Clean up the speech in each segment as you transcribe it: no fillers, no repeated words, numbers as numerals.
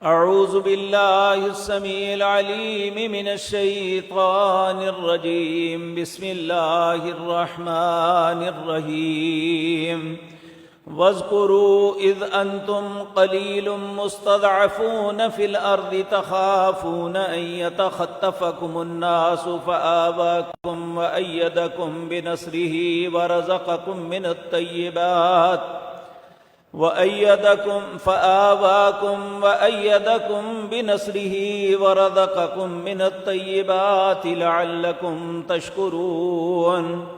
أعوذ بالله السميع العليم من الشيطان الرجيم. بسم الله الرحمن الرحيم. واذكروا إذ أنتم قليل مستضعفون في الأرض تخافون أن يتخطفكم الناس فآواكم وأيدكم بنصره ورزقكم من الطيبات فآواكم وأيدكم بنصره ورزقكم من الطيبات لعلكم تشكرون.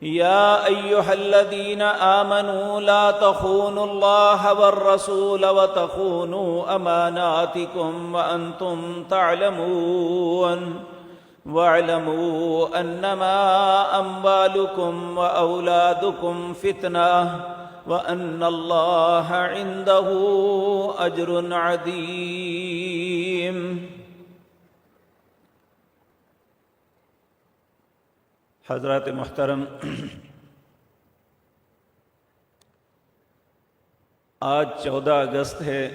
يا أيها الذين آمنوا لا تخونوا الله والرسول وتخونوا أماناتكم وأنتم تعلمون. واعلموا أنما أموالكم وأولادكم فتنة وأن الله عنده أجر عظيم. حضرات محترم، آج 14 اگست ہے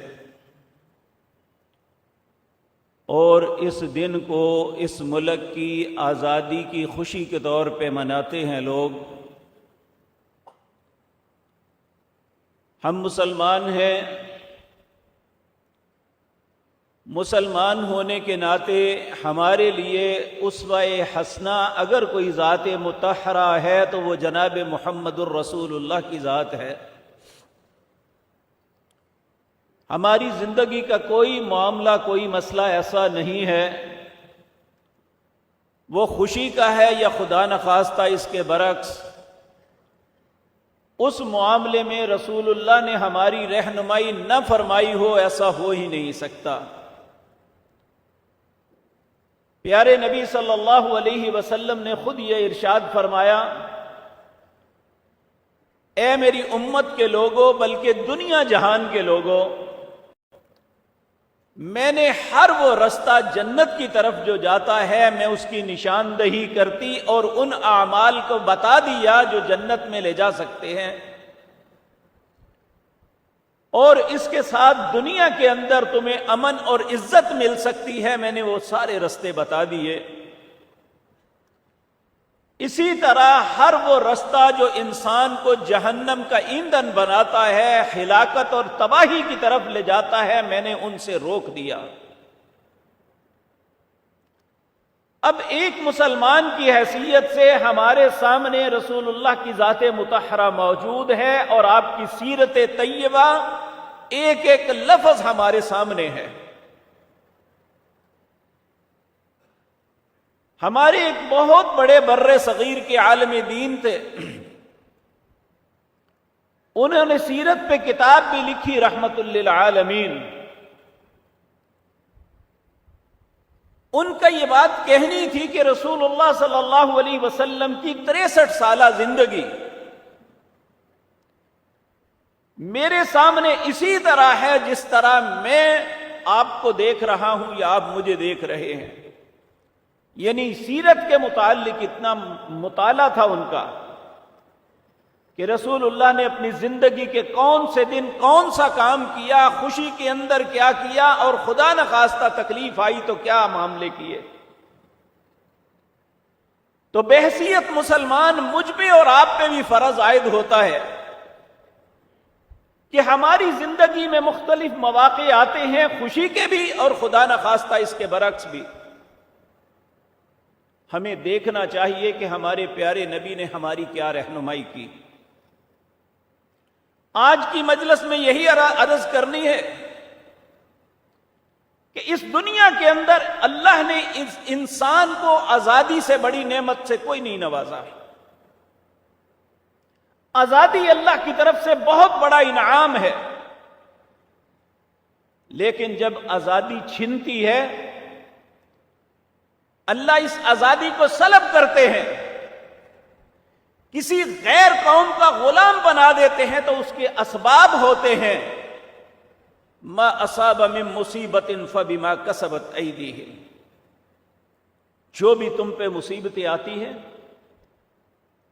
اور اس دن کو اس ملک کی آزادی کی خوشی کے طور پہ مناتے ہیں لوگ. ہم مسلمان ہیں. مسلمان ہونے کے ناطے ہمارے لیے اسوہ حسنہ اگر کوئی ذات مطہرہ ہے تو وہ جناب محمد الرسول اللہ کی ذات ہے. ہماری زندگی کا کوئی معاملہ، کوئی مسئلہ ایسا نہیں ہے وہ خوشی کا ہے یا خدا نخواستہ اس کے برعکس اس معاملے میں رسول اللہ نے ہماری رہنمائی نہ فرمائی ہو، ایسا ہو ہی نہیں سکتا. پیارے نبی صلی اللہ علیہ وسلم نے خود یہ ارشاد فرمایا، اے میری امت کے لوگوں، بلکہ دنیا جہان کے لوگوں، میں نے ہر وہ رستہ جنت کی طرف جو جاتا ہے میں اس کی نشاندہی کرتی اور ان اعمال کو بتا دیا جو جنت میں لے جا سکتے ہیں، اور اس کے ساتھ دنیا کے اندر تمہیں امن اور عزت مل سکتی ہے، میں نے وہ سارے رستے بتا دیے. اسی طرح ہر وہ رستہ جو انسان کو جہنم کا ایندھن بناتا ہے، ہلاکت اور تباہی کی طرف لے جاتا ہے، میں نے ان سے روک دیا. اب ایک مسلمان کی حیثیت سے ہمارے سامنے رسول اللہ کی ذات مطہرہ موجود ہے اور آپ کی سیرت طیبہ ایک ایک لفظ ہمارے سامنے ہے. ہمارے ایک بہت بڑے بر صغیر کے عالم دین تھے، انہوں نے سیرت پہ کتاب بھی لکھی رحمت للعالمین. ان کا یہ بات کہنی تھی کہ رسول اللہ صلی اللہ علیہ وسلم کی 63 سالہ زندگی میرے سامنے اسی طرح ہے جس طرح میں آپ کو دیکھ رہا ہوں یا آپ مجھے دیکھ رہے ہیں. یعنی سیرت کے متعلق اتنا مطالعہ تھا ان کا کہ رسول اللہ نے اپنی زندگی کے کون سے دن کون سا کام کیا، خوشی کے اندر کیا کیا، اور خدا نخواستہ تکلیف آئی تو کیا معاملے کیے. تو بحیثیت مسلمان مجھ پہ اور آپ پہ بھی فرض عائد ہوتا ہے کہ ہماری زندگی میں مختلف مواقع آتے ہیں، خوشی کے بھی اور خدا نخواستہ اس کے برعکس بھی. ہمیں دیکھنا چاہیے کہ ہمارے پیارے نبی نے ہماری کیا رہنمائی کی. آج کی مجلس میں یہی عرض کرنی ہے کہ اس دنیا کے اندر اللہ نے اس انسان کو آزادی سے بڑی نعمت سے کوئی نہیں نوازا. آزادی اللہ کی طرف سے بہت بڑا انعام ہے، لیکن جب آزادی چھنتی ہے اللہ اس آزادی کو سلب کرتے ہیں، کسی غیر قوم کا غلام بنا دیتے ہیں تو اس کے اسباب ہوتے ہیں ما اصاب من مصیبت فبما کسبت ایدیہم. جو بھی تم پہ مصیبتیں آتی ہیں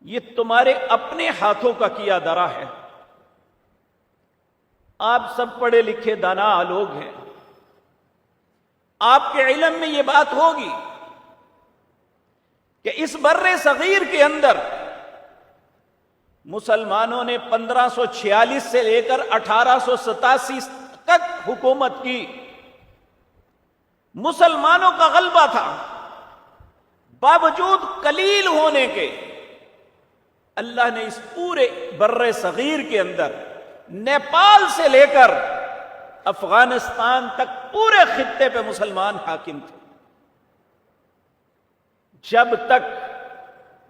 یہ تمہارے اپنے ہاتھوں کا کیا درا ہے. آپ سب پڑھے لکھے دانا لوگ ہیں، آپ کے علم میں یہ بات ہوگی کہ اس بر صغیر کے اندر مسلمانوں نے 1546 سے لے کر 1887 تک حکومت کی. مسلمانوں کا غلبہ تھا. باوجود قلیل ہونے کے اللہ نے اس پورے بر صغیر کے اندر نیپال سے لے کر افغانستان تک پورے خطے پہ مسلمان حاکم تھے. جب تک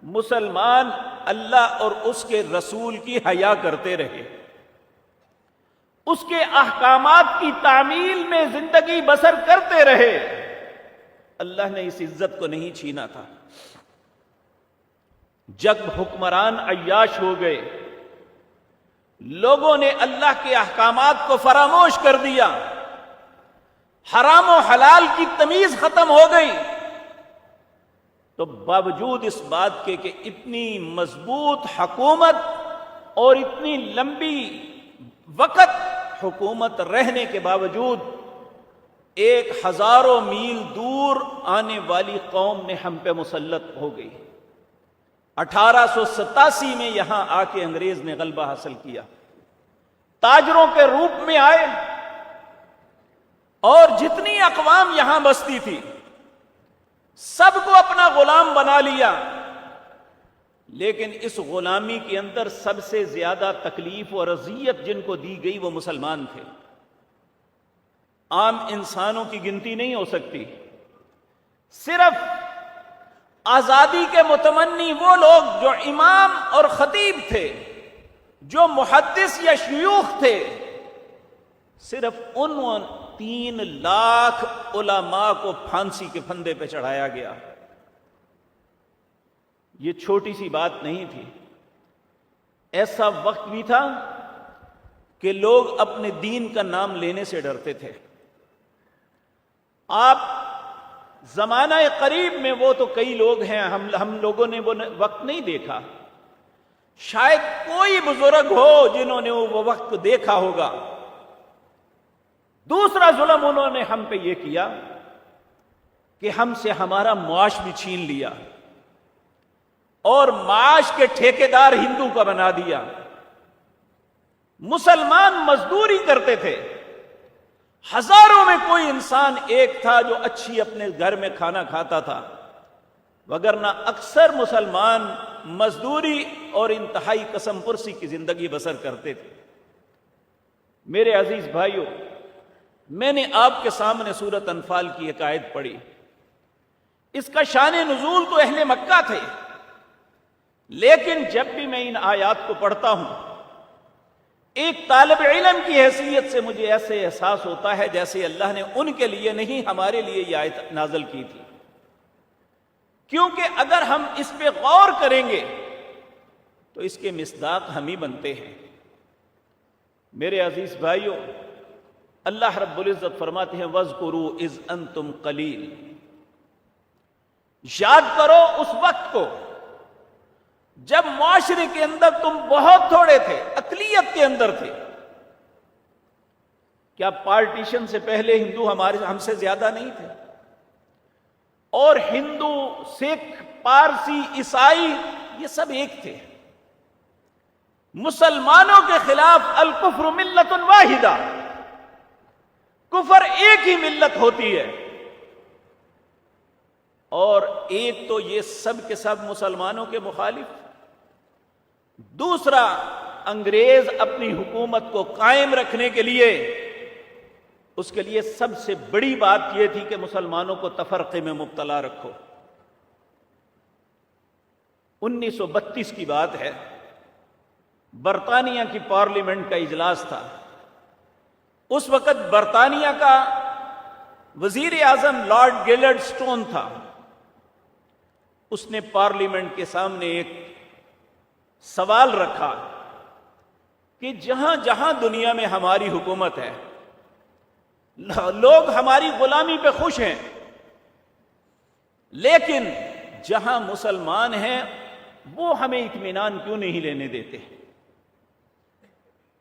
مسلمان اللہ اور اس کے رسول کی حیا کرتے رہے، اس کے احکامات کی تعمیل میں زندگی بسر کرتے رہے، اللہ نے اس عزت کو نہیں چھینا تھا. جب حکمران عیاش ہو گئے، لوگوں نے اللہ کے احکامات کو فراموش کر دیا، حرام و حلال کی تمیز ختم ہو گئی، تو باوجود اس بات کے کہ اتنی مضبوط حکومت اور اتنی لمبی وقت حکومت رہنے کے باوجود 1000 میل دور آنے والی قوم نے ہم پہ مسلط ہو گئی. 1887 میں یہاں آ کے انگریز نے غلبہ حاصل کیا. تاجروں کے روپ میں آئے اور جتنی اقوام یہاں بستی تھی سب کو اپنا غلام بنا لیا. لیکن اس غلامی کے اندر سب سے زیادہ تکلیف اور اذیت جن کو دی گئی وہ مسلمان تھے. عام انسانوں کی گنتی نہیں ہو سکتی. صرف آزادی کے متمنی وہ لوگ جو امام اور خطیب تھے، جو محدث یا شیوخ تھے، صرف ان 3 لاکھ علماء کو پھانسی کے پھندے پہ چڑھایا گیا. یہ چھوٹی سی بات نہیں تھی. ایسا وقت بھی تھا کہ لوگ اپنے دین کا نام لینے سے ڈرتے تھے. آپ زمانہ قریب میں وہ تو کئی لوگ ہیں، ہم لوگوں نے وہ وقت نہیں دیکھا. شاید کوئی بزرگ ہو جنہوں نے وہ وقت دیکھا ہوگا. دوسرا ظلم انہوں نے ہم پہ یہ کیا کہ ہم سے ہمارا معاش بھی چھین لیا اور معاش کے ٹھیکیدار ہندو کا بنا دیا. مسلمان مزدوری کرتے تھے، ہزاروں میں کوئی انسان ایک تھا جو اچھی اپنے گھر میں کھانا کھاتا تھا، وگرنہ اکثر مسلمان مزدوری اور انتہائی قسم پرسی کی زندگی بسر کرتے تھے. میرے عزیز بھائیوں، میں نے آپ کے سامنے سورۃ انفال کی ایک آیت پڑھی. اس کا شان نزول تو اہل مکہ تھے، لیکن جب بھی میں ان آیات کو پڑھتا ہوں ایک طالب علم کی حیثیت سے مجھے ایسے احساس ہوتا ہے جیسے اللہ نے ان کے لیے نہیں ہمارے لیے یہ آیت نازل کی تھی. کیونکہ اگر ہم اس پہ غور کریں گے تو اس کے مصداق ہم ہی بنتے ہیں. میرے عزیز بھائیوں، اللہ رب العزت فرماتے ہیں وَاذْكُرُوا إِذْ أَنْتُمْ قَلِيلٌ. یاد کرو اس وقت کو جب معاشرے کے اندر تم بہت تھوڑے تھے، اقلیت کے اندر تھے. کیا پارٹیشن سے پہلے ہندو ہم سے زیادہ نہیں تھے؟ اور ہندو، سکھ، پارسی، عیسائی یہ سب ایک تھے. مسلمانوں کے خلاف الکفر ملت واحدہ، کفر ایک ہی ملت ہوتی ہے. اور ایک تو یہ سب کے سب مسلمانوں کے مخالف، دوسرا انگریز اپنی حکومت کو قائم رکھنے کے لیے اس کے لیے سب سے بڑی بات یہ تھی کہ مسلمانوں کو تفرقے میں مبتلا رکھو. 1932 کی بات ہے، برطانیہ کی پارلیمنٹ کا اجلاس تھا. اس وقت برطانیہ کا وزیر اعظم لارڈ گیلڈ سٹون تھا. اس نے پارلیمنٹ کے سامنے ایک سوال رکھا کہ جہاں جہاں دنیا میں ہماری حکومت ہے، لوگ ہماری غلامی پہ خوش ہیں، لیکن جہاں مسلمان ہیں وہ ہمیں اطمینان کیوں نہیں لینے دیتے؟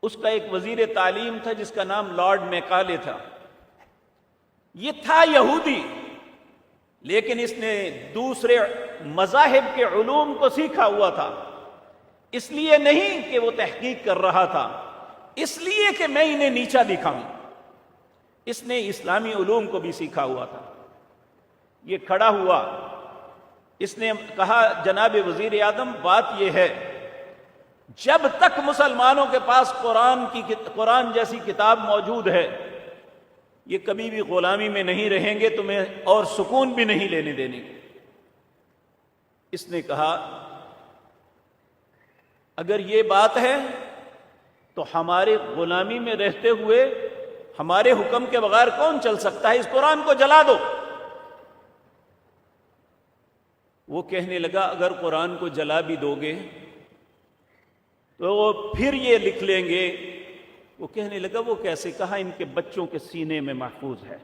اس کا ایک وزیر تعلیم تھا جس کا نام لارڈ میکالے تھا. یہ تھا یہودی، لیکن اس نے دوسرے مذاہب کے علوم کو سیکھا ہوا تھا، اس لیے نہیں کہ وہ تحقیق کر رہا تھا، اس لیے کہ میں انہیں نیچا دکھاؤں۔ اس نے اسلامی علوم کو بھی سیکھا ہوا تھا۔ یہ کھڑا ہوا، اس نے کہا جناب وزیر اعظم بات یہ ہے، جب تک مسلمانوں کے پاس قرآن جیسی کتاب موجود ہے، یہ کبھی بھی غلامی میں نہیں رہیں گے، تمہیں اور سکون بھی نہیں لینے دینے گے۔ اس نے کہا اگر یہ بات ہے تو ہمارے غلامی میں رہتے ہوئے ہمارے حکم کے بغیر کون چل سکتا ہے؟ اس قرآن کو جلا دو۔ وہ کہنے لگا اگر قرآن کو جلا بھی دو گے تو وہ پھر یہ لکھ لیں گے۔ وہ کہنے لگا وہ کیسے؟ کہا ان کے بچوں کے سینے میں محفوظ ہے،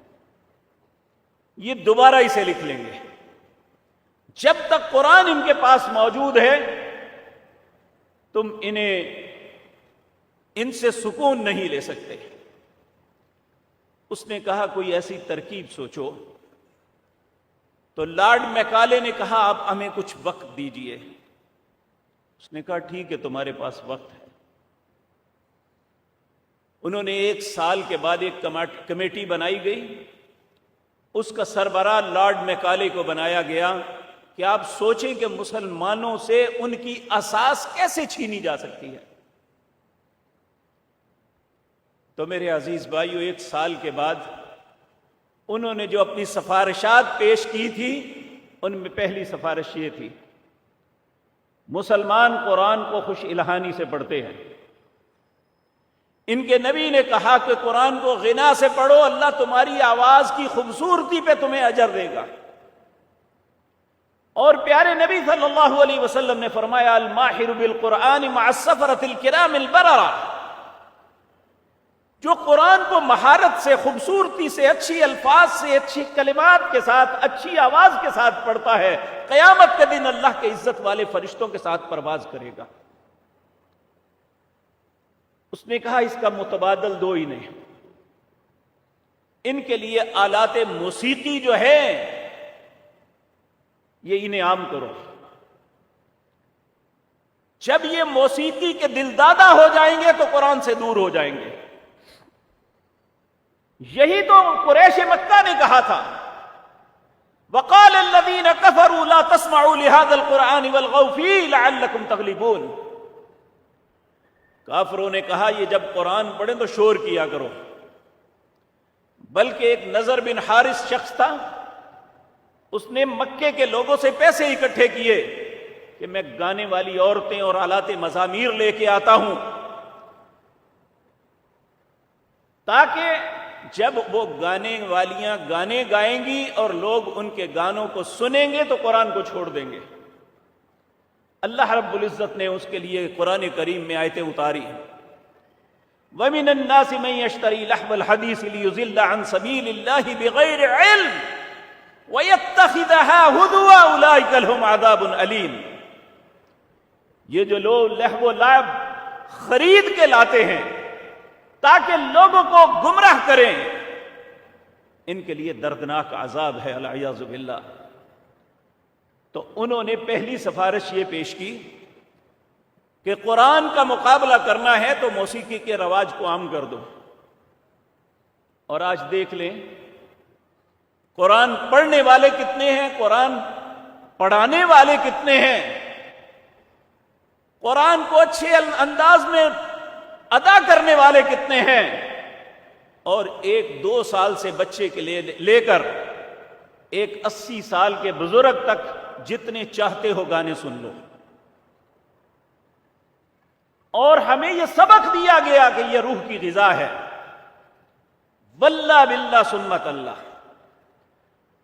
یہ دوبارہ اسے لکھ لیں گے۔ جب تک قرآن ان کے پاس موجود ہے تم ان سے سکون نہیں لے سکتے۔ اس نے کہا کوئی ایسی ترکیب سوچو۔ تو لارڈ میکالے نے کہا آپ ہمیں کچھ وقت دیجئے۔ اس نے کہا ٹھیک ہے تمہارے پاس وقت ہے۔ انہوں نے 1 سال کے بعد ایک کمیٹی بنائی گئی، اس کا سربراہ لارڈ میکالے کو بنایا گیا کہ آپ سوچیں کہ مسلمانوں سے ان کی اساس کیسے چھینی جا سکتی ہے۔ تو میرے عزیز بھائیو 1 سال کے بعد انہوں نے جو اپنی سفارشات پیش کی تھی ان میں پہلی سفارش یہ تھی، مسلمان قرآن کو خوش الہانی سے پڑھتے ہیں۔ ان کے نبی نے کہا کہ قرآن کو غنا سے پڑھو، اللہ تمہاری آواز کی خوبصورتی پہ تمہیں اجر دے گا۔ اور پیارے نبی صلی اللہ علیہ وسلم نے فرمایا الماہر بالقرآن مع السفرۃ الکرام البررہ، جو قرآن کو مہارت سے، خوبصورتی سے، اچھی الفاظ سے، اچھی کلمات کے ساتھ، اچھی آواز کے ساتھ پڑھتا ہے، قیامت کے دن اللہ کے عزت والے فرشتوں کے ساتھ پرواز کرے گا۔ اس نے کہا اس کا متبادل 2 ہی نہیں، ان کے لیے آلات موسیقی جو ہے یہ انہیں عام کرو۔ جب یہ موسیقی کے دلدادہ ہو جائیں گے تو قرآن سے دور ہو جائیں گے۔ یہی تو قریش مکہ نے کہا تھا، وقال الذين كفروا لا تسمعوا لهذا القرآن والغوا فيه لعلكم تغلبون۔ کافروں نے کہا یہ جب قرآن پڑھیں تو شور کیا کرو۔ بلکہ ایک نضر بن حارث شخص تھا، اس نے مکے کے لوگوں سے پیسے اکٹھے کیے کہ میں گانے والی عورتیں اور آلات مزامیر لے کے آتا ہوں، تاکہ جب وہ گانے والیاں گانے گائیں گی اور لوگ ان کے گانوں کو سنیں گے تو قرآن کو چھوڑ دیں گے۔ اللہ رب العزت نے اس کے لیے قرآن کریم میں آیتیں اتاری، وَمِنَ النَّاسِ مَن يَشْتَرِي لَحْوَ الْحَدِيثِ لِيُضِلَّ عَن سَبِيلِ اللَّهِ بِغَيْرِ عِلْمٍ وَيَتَّخِذَهَا هُزُوًا أُولَٰئِكَ لَهُمْ عَذَابٌ أَلِيمٌ۔ یہ جو لوگ لہو و لعب خرید کے لاتے ہیں تاکہ لوگوں کو گمراہ کریں، ان کے لیے دردناک عذاب ہے، العیاذ باللہ۔ تو انہوں نے پہلی سفارش یہ پیش کی کہ قرآن کا مقابلہ کرنا ہے تو موسیقی کے رواج کو عام کر دو۔ اور آج دیکھ لیں قرآن پڑھنے والے کتنے ہیں، قرآن پڑھانے والے کتنے ہیں، قرآن کو اچھے انداز میں ادا کرنے والے کتنے ہیں، اور 1-2 سال سے بچے کے لے کر ایک 80 سال کے بزرگ تک جتنے چاہتے ہو گانے سن لو۔ اور ہمیں یہ سبق دیا گیا کہ یہ روح کی غذا ہے۔ واللہ باللہ سنت اللہ،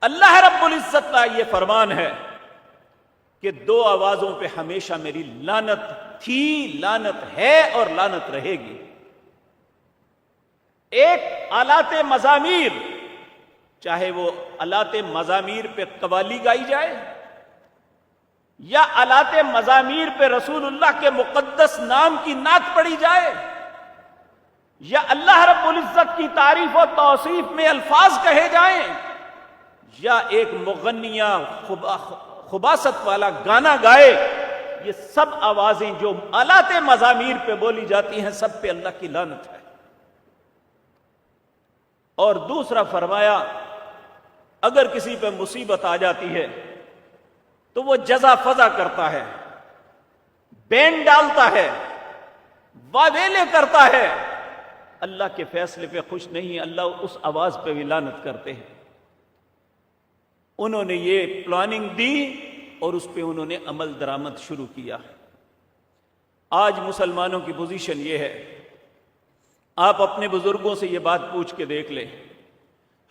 اللہ رب العزت کا یہ فرمان ہے کہ 2 آوازوں پہ ہمیشہ میری لعنت تھی، لعنت ہے اور لعنت رہے گی۔ ایک آلات مزامیر، چاہے وہ آلات مزامیر پہ قوالی گائی جائے یا آلات مزامیر پہ رسول اللہ کے مقدس نام کی نعت پڑھی جائے یا اللہ رب العزت کی تعریف و توصیف میں الفاظ کہے جائیں، یا ایک مغنیہ خباثت والا گانا گائے، یہ سب آوازیں جو آلات مزامیر پہ بولی جاتی ہیں سب پہ اللہ کی لعنت ہے۔ اور دوسرا فرمایا اگر کسی پہ مصیبت آ جاتی ہے تو وہ جزا فضا کرتا ہے، بین ڈالتا ہے، واویلے کرتا ہے، اللہ کے فیصلے پہ خوش نہیں، اللہ اس آواز پہ بھی لعنت کرتے ہیں۔ انہوں نے یہ پلاننگ دی اور اس پہ انہوں نے عمل درآمد شروع کیا۔ آج مسلمانوں کی پوزیشن یہ ہے، آپ اپنے بزرگوں سے یہ بات پوچھ کے دیکھ لیں،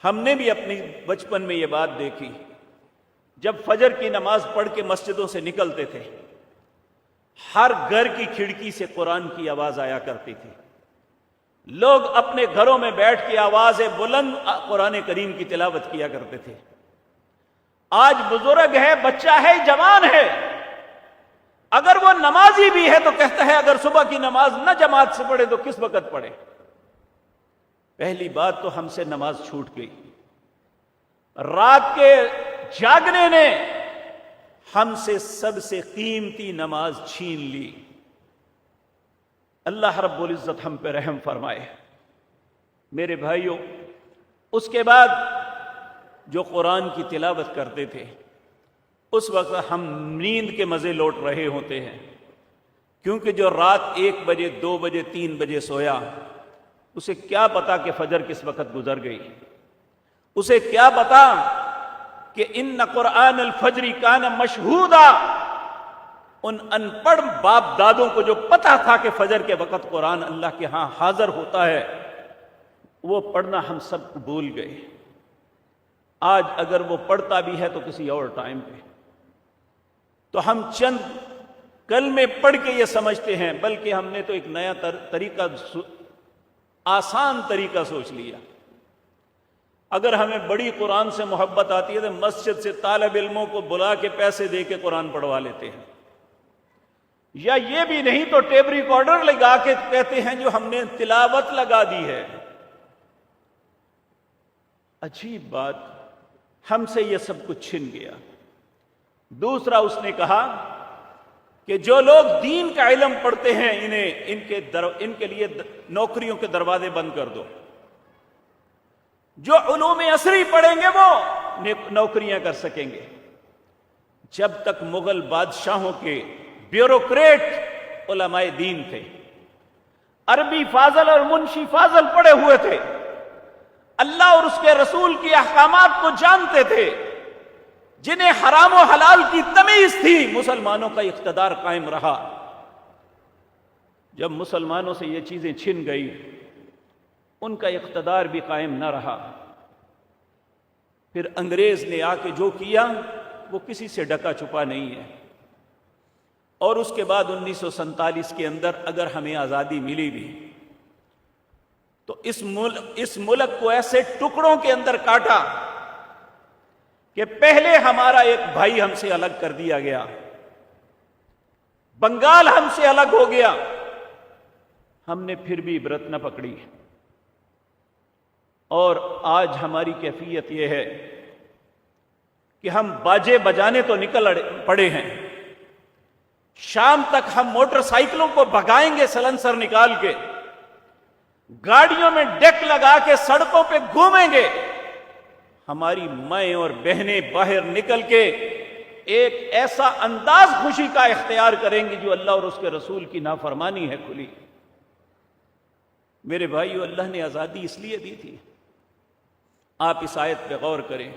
ہم نے بھی اپنی بچپن میں یہ بات دیکھی، جب فجر کی نماز پڑھ کے مسجدوں سے نکلتے تھے، ہر گھر کی کھڑکی سے قرآن کی آواز آیا کرتی تھی، لوگ اپنے گھروں میں بیٹھ کے آواز بلند قرآن کریم کی تلاوت کیا کرتے تھے۔ آج بزرگ ہے، بچہ ہے، جوان ہے، اگر وہ نمازی بھی ہے تو کہتا ہے اگر صبح کی نماز نہ جماعت سے پڑھے تو کس وقت پڑھے؟ پہلی بات تو ہم سے نماز چھوٹ گئی، رات کے جاگنے نے ہم سے سب سے قیمتی نماز چھین لی۔ اللہ رب العزت ہم پہ رحم فرمائے۔ میرے بھائیوں، اس کے بعد جو قرآن کی تلاوت کرتے تھے اس وقت ہم نیند کے مزے لوٹ رہے ہوتے ہیں، کیونکہ جو رات 1 بجے 2 بجے 3 بجے سویا اسے کیا پتا کہ فجر کس وقت گزر گئی، اسے کیا پتا کہ ان قرآن الفجر کان مشہودا۔ ان ان پڑھ باپ دادوں کو جو پتا تھا کہ فجر کے وقت قرآن اللہ کے ہاں حاضر ہوتا ہے، وہ پڑھنا ہم سب بھول گئے۔ آج اگر وہ پڑھتا بھی ہے تو کسی اور ٹائم پہ، تو ہم چند کلمے پڑھ کے یہ سمجھتے ہیں، بلکہ ہم نے تو ایک نیا طریقہ، آسان طریقہ سوچ لیا۔ اگر ہمیں بڑی قرآن سے محبت آتی ہے تو مسجد سے طالب علموں کو بلا کے پیسے دے کے قرآن پڑھوا لیتے ہیں، یا یہ بھی نہیں تو ٹیپ ریکارڈر لگا کے کہتے ہیں جو ہم نے تلاوت لگا دی ہے۔ عجیب بات، ہم سے یہ سب کچھ چھن گیا۔ دوسرا اس نے کہا کہ جو لوگ دین کا علم پڑھتے ہیں ان کے لیے نوکریوں کے دروازے بند کر دو، جو علوم عصری پڑھیں گے وہ نوکریاں کر سکیں گے۔ جب تک مغل بادشاہوں کے بیوروکریٹ علماء دین تھے، عربی فاضل اور منشی فاضل پڑھے ہوئے تھے، اللہ اور اس کے رسول کی احکامات کو جانتے تھے، جنہیں حرام و حلال کی تمیز تھی، مسلمانوں کا اقتدار قائم رہا۔ جب مسلمانوں سے یہ چیزیں چھن گئی، ان کا اقتدار بھی قائم نہ رہا۔ پھر انگریز نے آ کے جو کیا وہ کسی سے ڈکا چھپا نہیں ہے۔ اور اس کے بعد 1947 کے اندر اگر ہمیں آزادی ملی بھی تو اس ملک کو ایسے ٹکڑوں کے اندر کاٹا کہ پہلے ہمارا ایک بھائی ہم سے الگ کر دیا گیا، بنگال ہم سے الگ ہو گیا، ہم نے پھر بھی عبرت نہ پکڑی۔ اور آج ہماری کیفیت یہ ہے کہ ہم باجے بجانے تو نکل پڑے ہیں، شام تک ہم موٹر سائیکلوں کو بھگائیں گے سلنسر نکال کے، گاڑیوں میں ڈیک لگا کے سڑکوں پہ گھومیں گے، ہماری مائیں اور بہنیں باہر نکل کے ایک ایسا انداز خوشی کا اختیار کریں گی جو اللہ اور اس کے رسول کی نافرمانی ہے کھلی۔ میرے بھائیو، اللہ نے آزادی اس لیے دی تھی، آپ اس آیت پہ غور کریں،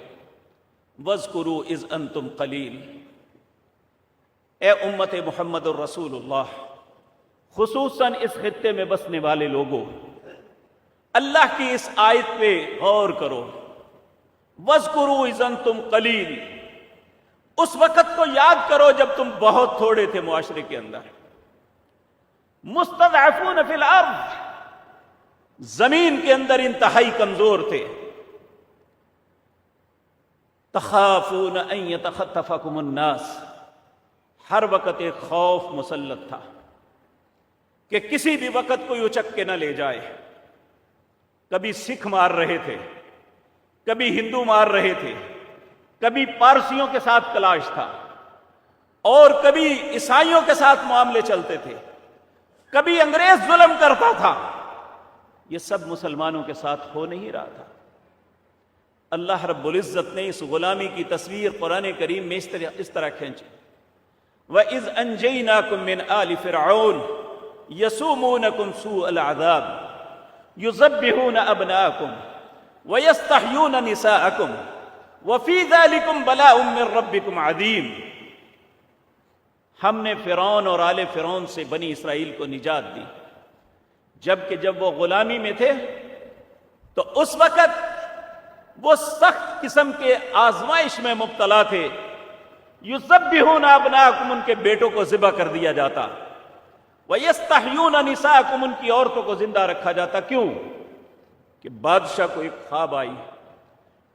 وَاذْكُرُوا اِذْ أَنْتُمْ قَلِيلٌ۔ اے امت محمد الرسول اللہ، خصوصاً اس خطے میں بسنے والے لوگوں، اللہ کی اس آیت پہ غور کرو۔ وَاذْكُرُوا اِذْ أَنْتُمْ قَلِيلٌ، اس وقت کو یاد کرو جب تم بہت تھوڑے تھے معاشرے کے اندر، مستضعفون فی الارض، زمین کے اندر انتہائی کمزور تھے، تخافون ان یتخطفکم الناس، ہر وقت ایک خوف مسلط تھا کہ کسی بھی وقت کوئی اچک کے نہ لے جائے۔ کبھی سکھ مار رہے تھے، کبھی ہندو مار رہے تھے، کبھی پارسیوں کے ساتھ کلاش تھا، اور کبھی عیسائیوں کے ساتھ معاملے چلتے تھے، کبھی انگریز ظلم کرتا تھا۔ یہ سب مسلمانوں کے ساتھ ہو نہیں رہا تھا۔ اللہ رب العزت نے اس غلامی کی تصویر قرآن کریم میں اس طرح کھینچی، وَإِذْ أَنْجَيْنَاكُمْ مِنْ آلِ فِرْعَوْنَ يَسُومُونَكُمْ سُوءَ الْعَذَابِ يُذَبِّحُونَ أَبْنَاءَكُمْ وَيَسْتَحْيُونَ نِسَاءَكُمْ وَفِي ذَلِكُمْ بَلَاءٌ مِّن رَّبِّكُمْ عَظِيمٌ۔ ہم نے فرعون اور آل فرعون سے بنی اسرائیل کو نجات دی، جبکہ جب وہ غلامی میں تھے تو اس وقت وہ سخت قسم کے آزمائش میں مبتلا تھے۔ یذبحون ابناءکم، ان کے بیٹوں کو ذبح کر دیا جاتا، ویستحیون نساءکم، ان کی عورتوں کو زندہ رکھا جاتا۔ کیوں؟ کہ بادشاہ کو ایک خواب آئی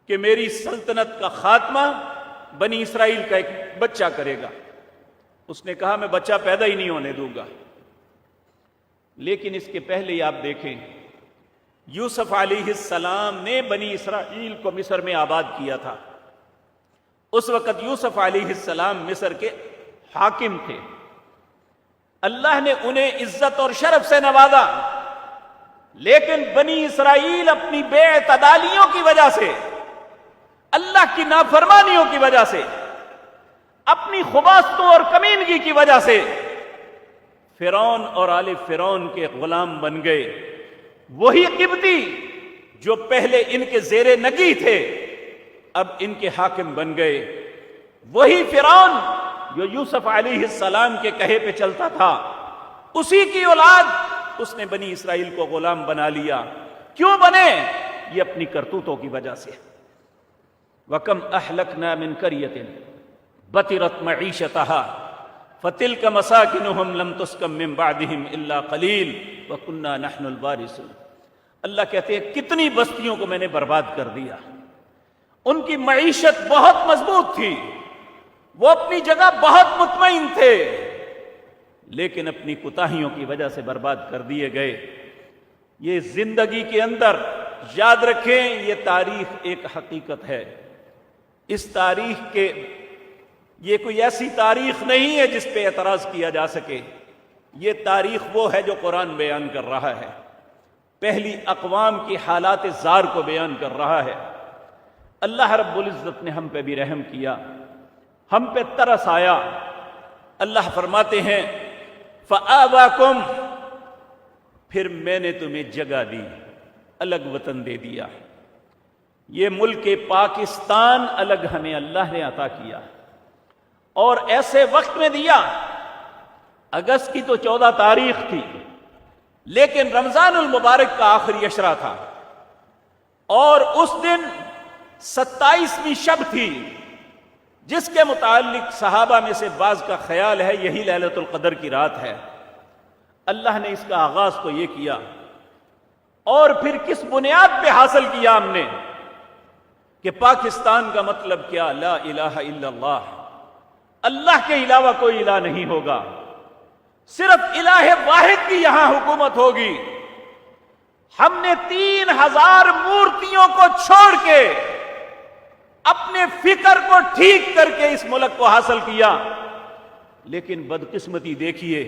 کہ میری سلطنت کا خاتمہ بنی اسرائیل کا ایک بچہ کرے گا۔ اس نے کہا میں بچہ پیدا ہی نہیں ہونے دوں گا۔ لیکن اس کے پہلے ہی آپ دیکھیں، یوسف علیہ السلام نے بنی اسرائیل کو مصر میں آباد کیا تھا۔ اس وقت یوسف علیہ السلام مصر کے حاکم تھے، اللہ نے انہیں عزت اور شرف سے نوازا، لیکن بنی اسرائیل اپنی بے اعتدالیوں کی وجہ سے، اللہ کی نافرمانیوں کی وجہ سے، اپنی خباثتوں اور کمینگی کی وجہ سے فرعون اور آل فرعون کے غلام بن گئے۔ وہی قبطی جو پہلے ان کے زیر نگی تھے اب ان کے حاکم بن گئے۔ وہی فرعون جو یوسف علیہ السلام کے کہے پہ چلتا تھا، اسی کی اولاد اس نے بنی اسرائیل کو غلام بنا لیا۔ کیوں بنے؟ یہ اپنی کرتوتوں کی وجہ سے۔ وَكَمْ أَحْلَكْنَا مِنْ قَرْيَةٍ بَطِرَتْ مَعِيشَتَهَا فَتِلْكَ مَسَاكِنُهُمْ لَمْ تُسْكَنْ مِنْ بَعْدِهِمْ إِلَّا قَلِيلٌ وَكُنَّا نَحْنُ الْوَارِثُونَ۔ اللہ کہتے ہیں کتنی بستیوں کو میں نے برباد کر دیا، ان کی معیشت بہت مضبوط تھی، وہ اپنی جگہ بہت مطمئن تھے، لیکن اپنی کوتاہیوں کی وجہ سے برباد کر دیے گئے۔ یہ زندگی کے اندر یاد رکھیں، یہ تاریخ ایک حقیقت ہے۔ اس تاریخ کے یہ کوئی ایسی تاریخ نہیں ہے جس پہ اعتراض کیا جا سکے۔ یہ تاریخ وہ ہے جو قرآن بیان کر رہا ہے، پہلی اقوام کی حالات زار کو بیان کر رہا ہے۔ اللہ رب العزت نے ہم پہ بھی رحم کیا، ہم پہ ترس آیا۔ اللہ فرماتے ہیں فآواکم، پھر میں نے تمہیں جگہ دی، الگ وطن دے دیا۔ یہ ملک پاکستان الگ ہمیں اللہ نے عطا کیا، اور ایسے وقت میں دیا، اگست کی تو 14 تاریخ تھی، لیکن رمضان المبارک کا آخری عشرہ تھا، اور اس دن 27ویں شب تھی، جس کے متعلق صحابہ میں سے بعض کا خیال ہے یہی لیلۃ القدر کی رات ہے۔ اللہ نے اس کا آغاز تو یہ کیا، اور پھر کس بنیاد پہ حاصل کیا ہم نے کہ پاکستان کا مطلب کیا؟ لا الہ الا اللہ، اللہ کے علاوہ کوئی الہ نہیں ہوگا، صرف الہ واحد کی یہاں حکومت ہوگی۔ ہم نے 3000 مورتیوں کو چھوڑ کے اپنے فکر کو ٹھیک کر کے اس ملک کو حاصل کیا، لیکن بدقسمتی دیکھیے،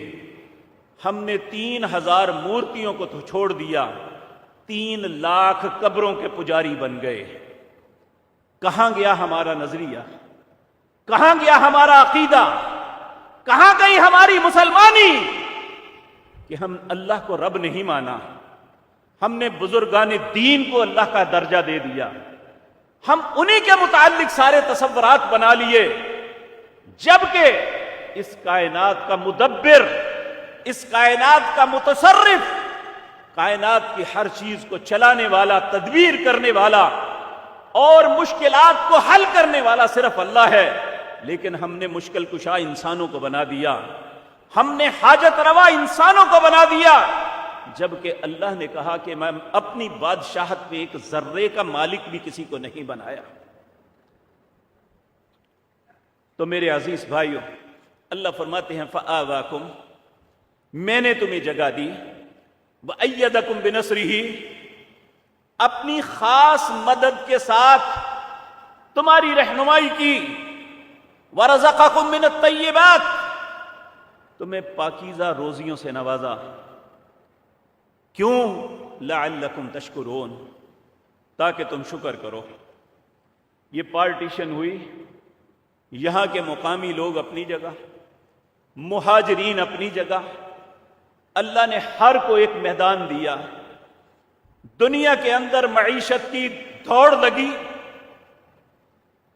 ہم نے 3000 مورتیوں کو تو چھوڑ دیا، 3 لاکھ قبروں کے پجاری بن گئے۔ کہاں گیا ہمارا نظریہ؟ کہاں گیا ہمارا عقیدہ؟ کہاں گئی ہماری مسلمانی کہ ہم اللہ کو رب نہیں مانا؟ ہم نے بزرگان دین کو اللہ کا درجہ دے دیا، ہم انہی کے متعلق سارے تصورات بنا لیے، جبکہ اس کائنات کا مدبر، اس کائنات کا متصرف، کائنات کی ہر چیز کو چلانے والا، تدبیر کرنے والا اور مشکلات کو حل کرنے والا صرف اللہ ہے، لیکن ہم نے مشکل کشا انسانوں کو بنا دیا، ہم نے حاجت روا انسانوں کو بنا دیا، جبکہ اللہ نے کہا کہ میں اپنی بادشاہت میں ایک ذرے کا مالک بھی کسی کو نہیں بنایا۔ تو میرے عزیز بھائیوں، اللہ فرماتے ہیں فآواکم، میں نے تمہیں جگہ دی، وَأَيَّدَكُمْ بِنَصْرِهِ، اپنی خاص مدد کے ساتھ تمہاری رہنمائی کی، وَرَزَقَكُم مِّنَ الطَّيِّبَاتِ، تمہیں پاکیزہ روزیوں سے نوازا، کیوں؟ لَعَلَّكُمْ تَشْكُرُونَ، تاکہ تم شکر کرو۔ یہ پارٹیشن ہوئی، یہاں کے مقامی لوگ اپنی جگہ، مہاجرین اپنی جگہ، اللہ نے ہر کو ایک میدان دیا۔ دنیا کے اندر معیشت کی دوڑ لگی،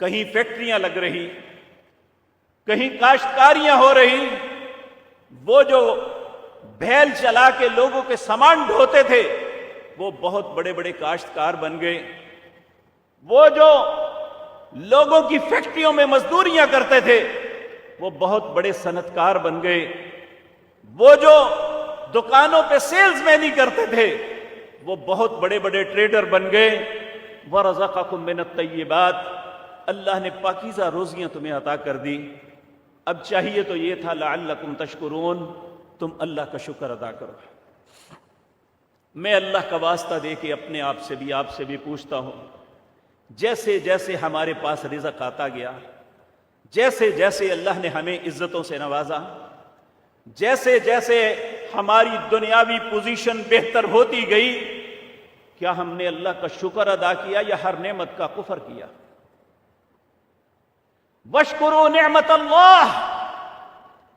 کہیں فیکٹریاں لگ رہی، کہیں کاشتکاریاں ہو رہی، وہ جو بیل چلا کے لوگوں کے سامان ڈھوتے تھے وہ بہت بڑے بڑے کاشتکار بن گئے، وہ جو لوگوں کی فیکٹریوں میں مزدوریاں کرتے تھے وہ بہت بڑے صنعت کار بن گئے، وہ جو دکانوں پہ سیلز مینی کرتے تھے وہ بہت بڑے بڑے ٹریڈر بن گئے۔ وَرَزَقَكُم مِّنَ الطَّيِّبَاتِ، اللہ نے پاکیزہ روزیاں تمہیں عطا کر دی۔ اب چاہیے تو یہ تھا لَعَلَّكُمْ تَشْكُرُونَ، تم اللہ کا شکر ادا کرو۔ میں اللہ کا واسطہ دے کے اپنے آپ سے بھی پوچھتا ہوں، جیسے جیسے ہمارے پاس رزق آتا گیا، جیسے جیسے اللہ نے ہمیں عزتوں سے نوازا، جیسے جیسے ہماری دنیاوی پوزیشن بہتر ہوتی گئی، کیا ہم نے اللہ کا شکر ادا کیا یا ہر نعمت کا کفر کیا؟ وَاشْكُرُوا نِعْمَةَ اللَّهِ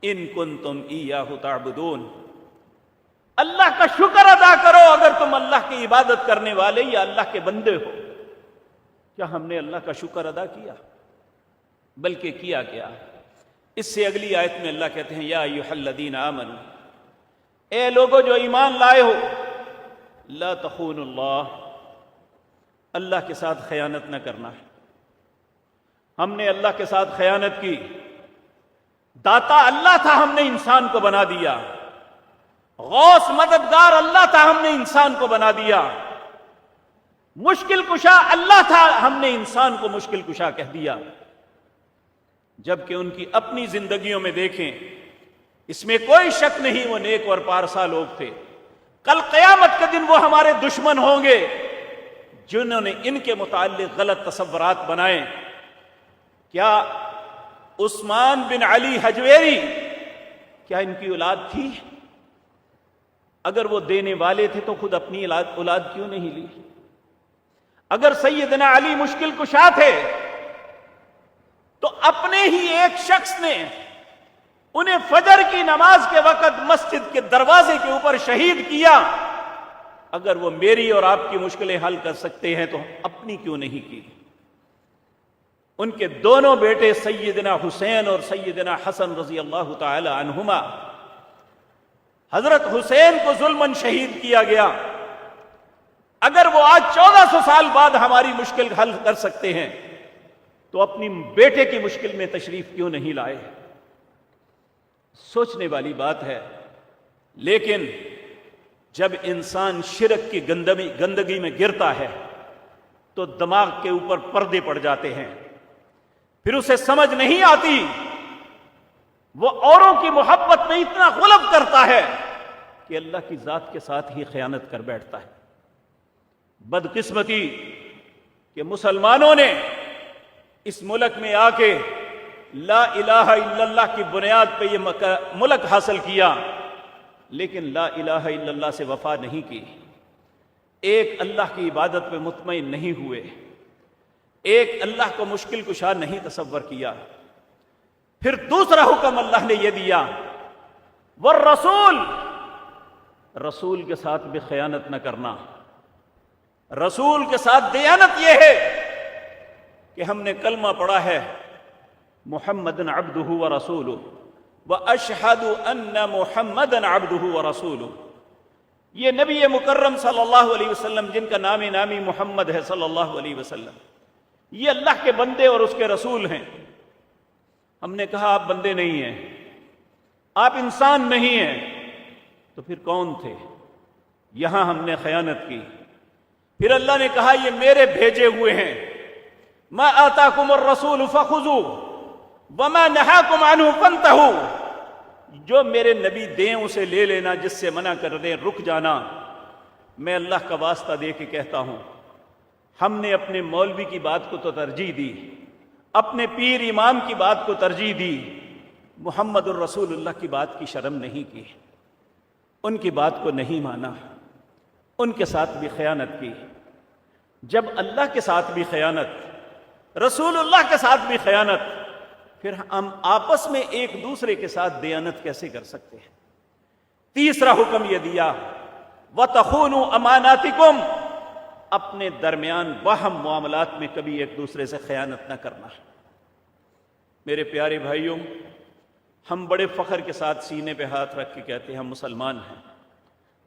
إِن كُنتُمْ إِيَّاهُ تَعْبُدُونَ، اللہ کا شکر ادا کرو اگر تم اللہ کی عبادت کرنے والے یا اللہ کے بندے ہو۔ کیا ہم نے اللہ کا شکر ادا کیا؟ بلکہ کیا کیا؟ اس سے اگلی آیت میں اللہ کہتے ہیں یا ایھا الذین آمنوا، اے لوگو جو ایمان لائے ہو، لا تخونوا اللہ، اللہ کے ساتھ خیانت نہ کرنا۔ ہم نے اللہ کے ساتھ خیانت کی، داتا اللہ تھا، ہم نے انسان کو بنا دیا، غوث مددگار اللہ تھا، ہم نے انسان کو بنا دیا، مشکل کشا اللہ تھا، ہم نے انسان کو مشکل کشا کہہ دیا، جبکہ ان کی اپنی زندگیوں میں دیکھیں، اس میں کوئی شک نہیں وہ نیک اور پارسا لوگ تھے۔ کل قیامت کے دن وہ ہمارے دشمن ہوں گے جنہوں نے ان کے متعلق غلط تصورات بنائے۔ کیا عثمان بن علی حجویری کیا ان کی اولاد تھی؟ اگر وہ دینے والے تھے تو خود اپنی اولاد کیوں نہیں لی؟ اگر سیدنا علی مشکل کشا تھے تو اپنے ہی ایک شخص نے انہیں فجر کی نماز کے وقت مسجد کے دروازے کے اوپر شہید کیا۔ اگر وہ میری اور آپ کی مشکلیں حل کر سکتے ہیں تو اپنی کیوں نہیں کی؟ ان کے دونوں بیٹے سیدنا حسین اور سیدنا حسن رضی اللہ تعالی عنہما، حضرت حسین کو ظلماً شہید کیا گیا۔ اگر وہ آج 1400 سال بعد ہماری مشکل حل کر سکتے ہیں تو اپنی بیٹے کی مشکل میں تشریف کیوں نہیں لائے؟ سوچنے والی بات ہے۔ لیکن جب انسان شرک کی گندگی میں گرتا ہے تو دماغ کے اوپر پردے پڑ جاتے ہیں، پھر اسے سمجھ نہیں آتی، وہ اوروں کی محبت میں اتنا غلب کرتا ہے کہ اللہ کی ذات کے ساتھ ہی خیانت کر بیٹھتا ہے۔ بدقسمتی کہ مسلمانوں نے اس ملک میں آ کے لا الہ الا اللہ کی بنیاد پہ یہ ملک حاصل کیا، لیکن لا الہ الا اللہ سے وفا نہیں کی، ایک اللہ کی عبادت پہ مطمئن نہیں ہوئے، ایک اللہ کو مشکل کشا نہیں تصور کیا۔ پھر دوسرا حکم اللہ نے یہ دیا، والرسول، رسول کے ساتھ بھی خیانت نہ کرنا۔ رسول کے ساتھ دیانت یہ ہے کہ ہم نے کلمہ پڑھا ہے محمد عبدہ ورسولہ واشہد ان محمد عبدہ ورسولہ، یہ نبی مکرم صلی اللہ علیہ وسلم جن کا نام نامی محمد ہے صلی اللہ علیہ وسلم، یہ اللہ کے بندے اور اس کے رسول ہیں۔ ہم نے کہا آپ بندے نہیں ہیں، آپ انسان نہیں ہیں، تو پھر کون تھے؟ یہاں ہم نے خیانت کی۔ پھر اللہ نے کہا یہ میرے بھیجے ہوئے ہیں، ما آتاکم الرسول فخذوہ وما نہاکم عنہ فانتہوا، جو میرے نبی دیں اسے لے لینا، جس سے منع کر دیں رک جانا۔ میں اللہ کا واسطہ دے کے کہتا ہوں ہم نے اپنے مولوی کی بات کو تو ترجیح دی، اپنے پیر امام کی بات کو ترجیح دی، محمد الرسول اللہ کی بات کی شرم نہیں کی، ان کی بات کو نہیں مانا، ان کے ساتھ بھی خیانت کی۔ جب اللہ کے ساتھ بھی خیانت، رسول اللہ کے ساتھ بھی خیانت، پھر ہم آپس میں ایک دوسرے کے ساتھ دیانت کیسے کر سکتے ہیں؟ تیسرا حکم یہ دیا، وَتَخُونُوا أَمَانَاتِكُمْ، اپنے درمیان باہم معاملات میں کبھی ایک دوسرے سے خیانت نہ کرنا۔ میرے پیارے بھائیوں، ہم بڑے فخر کے ساتھ سینے پہ ہاتھ رکھ کے کہتے ہیں ہم مسلمان ہیں۔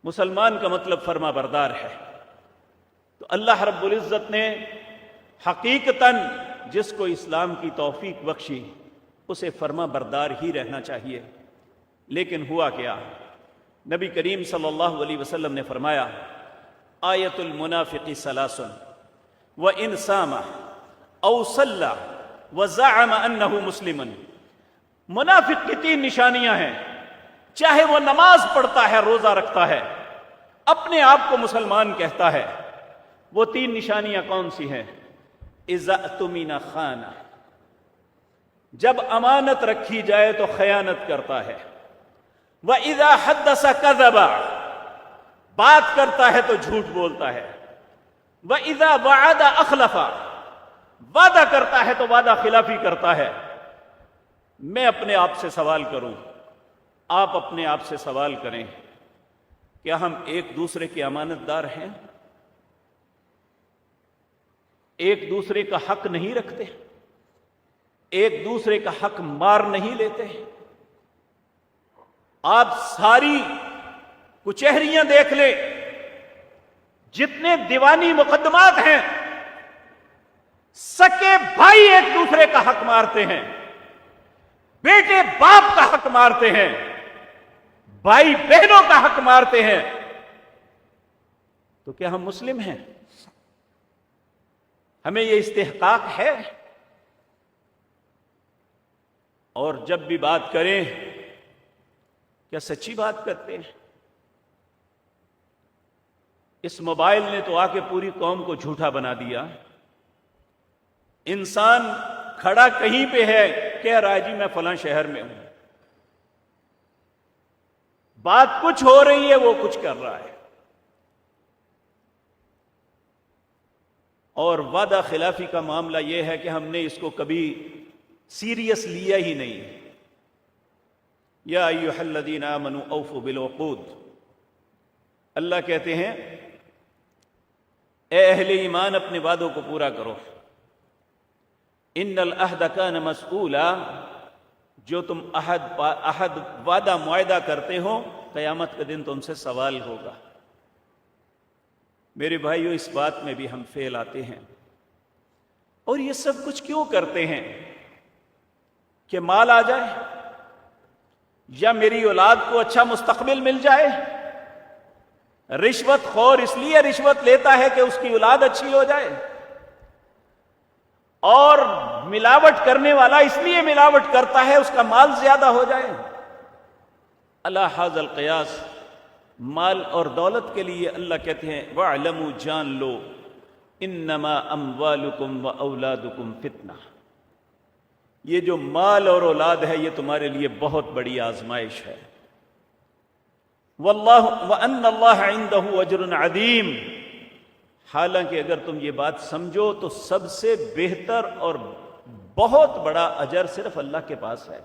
مسلمان کا مطلب فرما بردار ہے۔ تو اللہ رب العزت نے حقیقتاً جس کو اسلام کی توفیق بخشی اسے فرما بردار ہی رہنا چاہیے، لیکن ہوا کیا؟ نبی کریم صلی اللہ علیہ وسلم نے فرمایا، آیت المنافق ثلاث وإن صام أو صلى وزعم أنه مسلم۔ منافق کی 3 نشانیاں ہیں، چاہے وہ نماز پڑھتا ہے، روزہ رکھتا ہے، اپنے آپ کو مسلمان کہتا ہے، وہ 3 نشانیاں کون سی ہیں؟ اذا اؤتمن خان، جب امانت رکھی جائے تو خیانت کرتا ہے، وَإِذَا حَدَّثَ كَذَبَ، بات کرتا ہے تو جھوٹ بولتا ہے، وَإِذَا وَعَدَ أَخْلَفَ، وعدہ کرتا ہے تو وعدہ خلافی کرتا ہے۔ میں اپنے آپ سے سوال کروں، آپ اپنے آپ سے سوال کریں، کیا ہم ایک دوسرے کے امانت دار ہیں؟ ایک دوسرے کا حق نہیں رکھتے؟ ایک دوسرے کا حق مار نہیں لیتے؟ آپ ساری کچہریاں دیکھ لیں، جتنے دیوانی مقدمات ہیں، سکے بھائی ایک دوسرے کا حق مارتے ہیں، بیٹے باپ کا حق مارتے ہیں، بھائی بہنوں کا حق مارتے ہیں۔ تو کیا ہم مسلم ہیں؟ ہمیں یہ استحقاق ہے؟ اور جب بھی بات کریں، کیا سچی بات کرتے ہیں؟ اس موبائل نے تو آ کے پوری قوم کو جھوٹا بنا دیا۔ انسان کھڑا کہیں پہ ہے، کہہ رہا ہے جی میں فلاں شہر میں ہوں، بات کچھ ہو رہی ہے، وہ کچھ کر رہا ہے، اور وعدہ خلافی کا معاملہ یہ ہے کہ ہم نے اس کو کبھی سیریس لیا ہی نہیں۔ یا ایھا الذین آمنوا اوفوا بالعقود، اللہ کہتے ہیں اے اہل ایمان اپنے وعدوں کو پورا کرو۔ ان العہد کان مسئولا، جو تم عہد وعدہ معاہدہ کرتے ہو قیامت کے دن تم سے سوال ہوگا۔ میرے بھائیو، اس بات میں بھی ہم فیل آتے ہیں، اور یہ سب کچھ کیوں کرتے ہیں؟ کہ مال آ جائے، یا میری اولاد کو اچھا مستقبل مل جائے۔ رشوت خور اس لیے رشوت لیتا ہے کہ اس کی اولاد اچھی ہو جائے، اور ملاوٹ کرنے والا اس لیے ملاوٹ کرتا ہے اس کا مال زیادہ ہو جائے۔ اللہ حاذ القیاس، مال اور دولت کے لیے اللہ کہتے ہیں وَاعْلَمُوا، جان لو، انما اموالکم واولادکم فتنہ، یہ جو مال اور اولاد ہے یہ تمہارے لیے بہت بڑی آزمائش ہے۔ واللہ وان اللہ عندہ اجر عظیم، حالانکہ اگر تم یہ بات سمجھو تو سب سے بہتر اور بہت بڑا اجر صرف اللہ کے پاس ہے،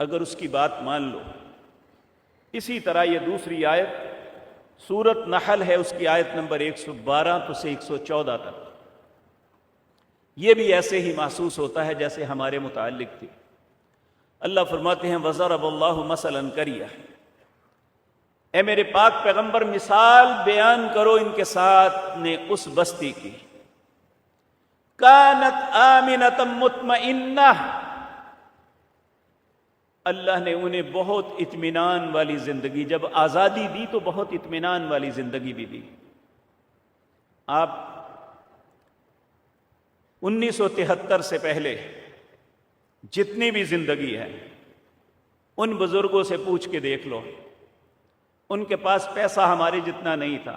اگر اس کی بات مان لو۔ اسی طرح یہ دوسری آیت سورۃ نحل ہے، اس کی آیت نمبر 112 تو سے 114 تک، یہ بھی ایسے ہی محسوس ہوتا ہے جیسے ہمارے متعلق تھی۔ اللہ فرماتے ہیں وَضَرَبَ اللَّهُ مَثَلًا قَرْيَةً، اے میرے پاک پیغمبر مثال بیان کرو ان کے ساتھ نے اس بستی کی، کانت آمنۃ مطمئنہ، اللہ نے انہیں بہت اطمینان والی زندگی، جب آزادی دی تو بہت اطمینان والی زندگی بھی دی۔ آپ 1973 سے پہلے جتنی بھی زندگی ہے ان بزرگوں سے پوچھ کے دیکھ لو، ان کے پاس پیسہ ہمارے جتنا نہیں تھا،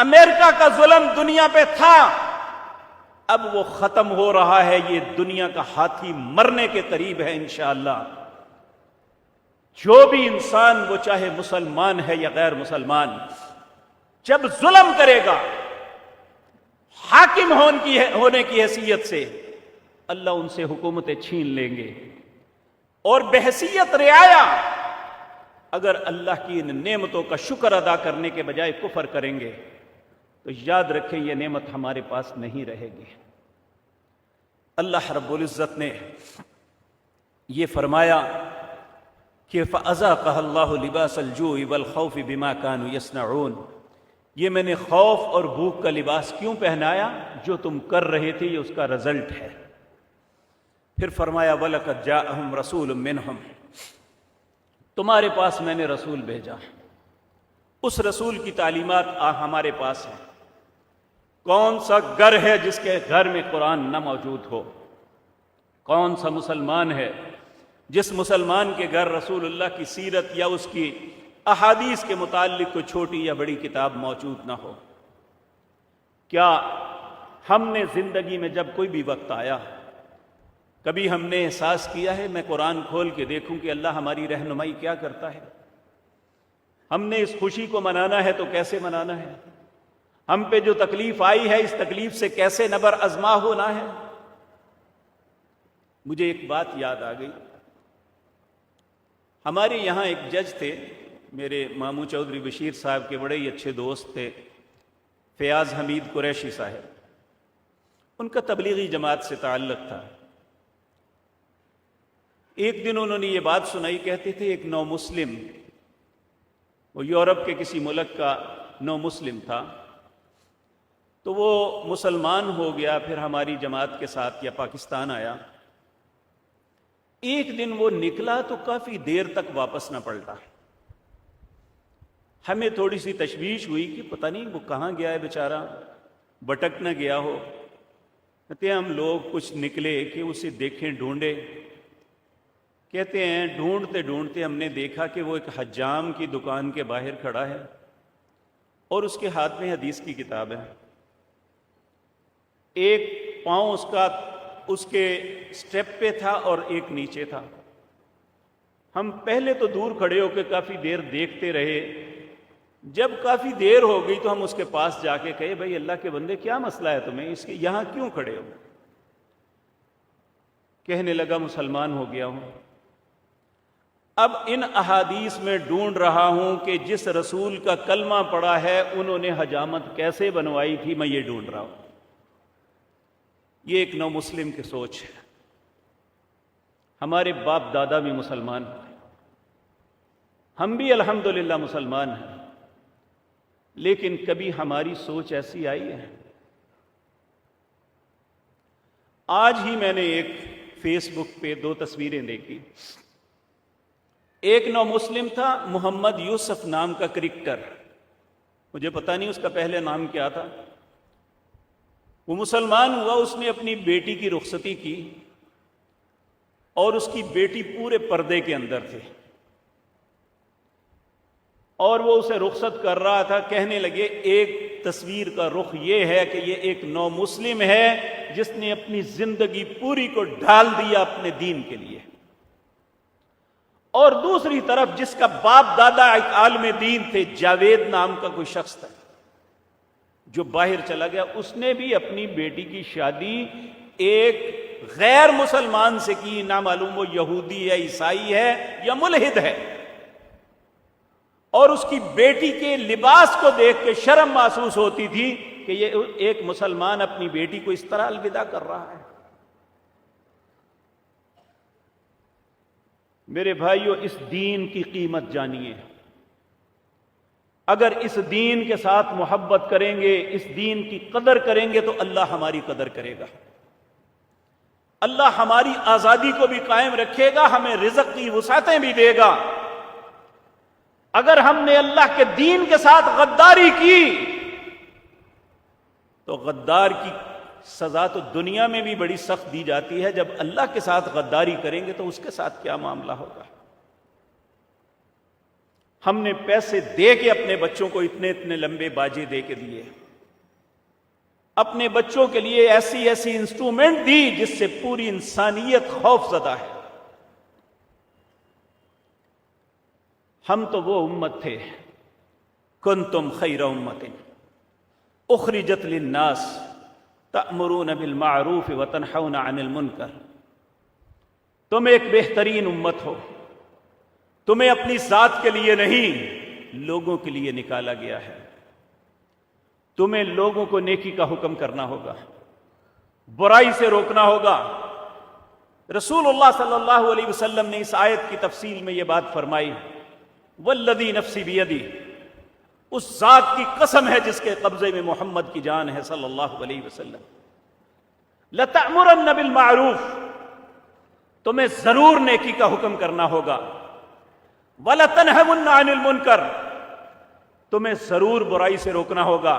امریکہ کا ظلم دنیا پہ تھا، اب وہ ختم ہو رہا ہے، یہ دنیا کا ہاتھی مرنے کے قریب ہے انشاءاللہ۔ جو بھی انسان، وہ چاہے مسلمان ہے یا غیر مسلمان، جب ظلم کرے گا حاکم ہونے کی حیثیت سے، اللہ ان سے حکومتیں چھین لیں گے، اور بحیثیت رعایا اگر اللہ کی ان نعمتوں کا شکر ادا کرنے کے بجائے کفر کریں گے تو یاد رکھیں یہ نعمت ہمارے پاس نہیں رہے گی۔ اللہ رب العزت نے یہ فرمایا کہ فَأَذَاقَهَا اللَّهُ لِبَاسَ الْجُوعِ وَالْخَوْفِ بِمَا كَانُوا يَصْنَعُونَ، یہ میں نے خوف اور بھوک کا لباس کیوں پہنایا؟ جو تم کر رہے تھے، یہ اس کا رزلٹ ہے۔ پھر فرمایا وَلَقَدْ جَاءَهُمْ رَسُولٌ مِّنْهُمْ، تمہارے پاس میں نے رسول بھیجا، اس رسول کی تعلیمات ہمارے پاس ہیں۔ کون سا گھر ہے جس کے گھر میں قرآن نہ موجود ہو؟ کون سا مسلمان ہے جس مسلمان کے گھر رسول اللہ کی سیرت یا اس کی احادیث کے متعلق کوئی چھوٹی یا بڑی کتاب موجود نہ ہو؟ کیا ہم نے زندگی میں جب کوئی بھی وقت آیا، کبھی ہم نے احساس کیا ہے میں قرآن کھول کے دیکھوں کہ اللہ ہماری رہنمائی کیا کرتا ہے؟ ہم نے اس خوشی کو منانا ہے تو کیسے منانا ہے؟ ہم پہ جو تکلیف آئی ہے، اس تکلیف سے کیسے نبر آزما ہونا ہے؟ مجھے ایک بات یاد آ گئی۔ ہمارے یہاں ایک جج تھے، میرے ماموں چودھری بشیر صاحب کے بڑے ہی اچھے دوست تھے، فیاض حمید قریشی صاحب۔ ان کا تبلیغی جماعت سے تعلق تھا۔ ایک دن انہوں نے یہ بات سنائی، کہتے تھے ایک نو مسلم، وہ یورپ کے کسی ملک کا نو مسلم تھا، تو وہ مسلمان ہو گیا، پھر ہماری جماعت کے ساتھ یا پاکستان آیا۔ ایک دن وہ نکلا تو کافی دیر تک واپس نہ پلٹا۔ ہمیں تھوڑی سی تشویش ہوئی کہ پتہ نہیں وہ کہاں گیا ہے بیچارہ، بھٹک نہ گیا ہو۔ کہتے ہیں ہم لوگ کچھ نکلے کہ اسے دیکھیں، ڈھونڈے۔ کہتے ہیں ڈھونڈتے ڈھونڈتے ہم نے دیکھا کہ وہ ایک حجام کی دکان کے باہر کھڑا ہے اور اس کے ہاتھ میں حدیث کی کتاب ہے۔ ایک پاؤں اس کے سٹیپ پہ تھا اور ایک نیچے تھا۔ ہم پہلے تو دور کھڑے ہو کے کافی دیر دیکھتے رہے۔ جب کافی دیر ہو گئی تو ہم اس کے پاس جا کے کہے بھائی اللہ کے بندے کیا مسئلہ ہے تمہیں، اس کے یہاں کیوں کھڑے ہو؟ کہنے لگا مسلمان ہو گیا ہوں، اب ان احادیث میں ڈھونڈ رہا ہوں کہ جس رسول کا کلمہ پڑا ہے انہوں نے حجامت کیسے بنوائی تھی، میں یہ ڈھونڈ رہا ہوں۔ یہ ایک نو مسلم کی سوچ ہے۔ ہمارے باپ دادا بھی مسلمان ہیں، ہم بھی الحمدللہ مسلمان ہیں، لیکن کبھی ہماری سوچ ایسی آئی ہے؟ آج ہی میں نے ایک فیس بک پہ 2 تصویریں دیکھی۔ ایک نو مسلم تھا، محمد یوسف نام کا کرکٹر، مجھے پتہ نہیں اس کا پہلے نام کیا تھا۔ وہ مسلمان ہوا، اس نے اپنی بیٹی کی رخصتی کی اور اس کی بیٹی پورے پردے کے اندر تھی اور وہ اسے رخصت کر رہا تھا۔ کہنے لگے ایک تصویر کا رخ یہ ہے کہ یہ ایک نو مسلم ہے جس نے اپنی زندگی پوری کو ڈال دیا اپنے دین کے لیے، اور دوسری طرف جس کا باپ دادا ایک عالم دین تھے، جاوید نام کا کوئی شخص تھا جو باہر چلا گیا، اس نے بھی اپنی بیٹی کی شادی ایک غیر مسلمان سے کی، نہ معلوم وہ یہودی ہے، عیسائی ہے یا ملحد ہے، اور اس کی بیٹی کے لباس کو دیکھ کے شرم محسوس ہوتی تھی کہ یہ ایک مسلمان اپنی بیٹی کو اس طرح الوداع کر رہا ہے۔ میرے بھائیو، اس دین کی قیمت جانیے۔ اگر اس دین کے ساتھ محبت کریں گے، اس دین کی قدر کریں گے تو اللہ ہماری قدر کرے گا، اللہ ہماری آزادی کو بھی قائم رکھے گا، ہمیں رزق کی وسعتیں بھی دے گا۔ اگر ہم نے اللہ کے دین کے ساتھ غداری کی تو غدار کی سزا تو دنیا میں بھی بڑی سخت دی جاتی ہے، جب اللہ کے ساتھ غداری کریں گے تو اس کے ساتھ کیا معاملہ ہوگا۔ ہم نے پیسے دے کے اپنے بچوں کو اتنے اتنے لمبے باجے دے کے دیے، اپنے بچوں کے لیے ایسی ایسی انسٹرومنٹ دی جس سے پوری انسانیت خوف زدہ ہے۔ ہم تو وہ امت تھے، کنتم خیر امت اخرجت للناس تأمرون بالمعروف وتنہون عن المنکر۔ تم ایک بہترین امت ہو، تمہیں اپنی ذات کے لیے نہیں لوگوں کے لیے نکالا گیا ہے۔ تمہیں لوگوں کو نیکی کا حکم کرنا ہوگا، برائی سے روکنا ہوگا۔ رسول اللہ صلی اللہ علیہ وسلم نے اس آیت کی تفصیل میں یہ بات فرمائی، والذی نفسی بیدی، اس ذات کی قسم ہے جس کے قبضے میں محمد کی جان ہے صلی اللہ علیہ وسلم، لتأمرن بالمعروف، تمہیں ضرور نیکی کا حکم کرنا ہوگا، وَلَتَنْهَوُنَّ عَنِ الْمُنْكَرِ، تمہیں ضرور برائی سے روکنا ہوگا۔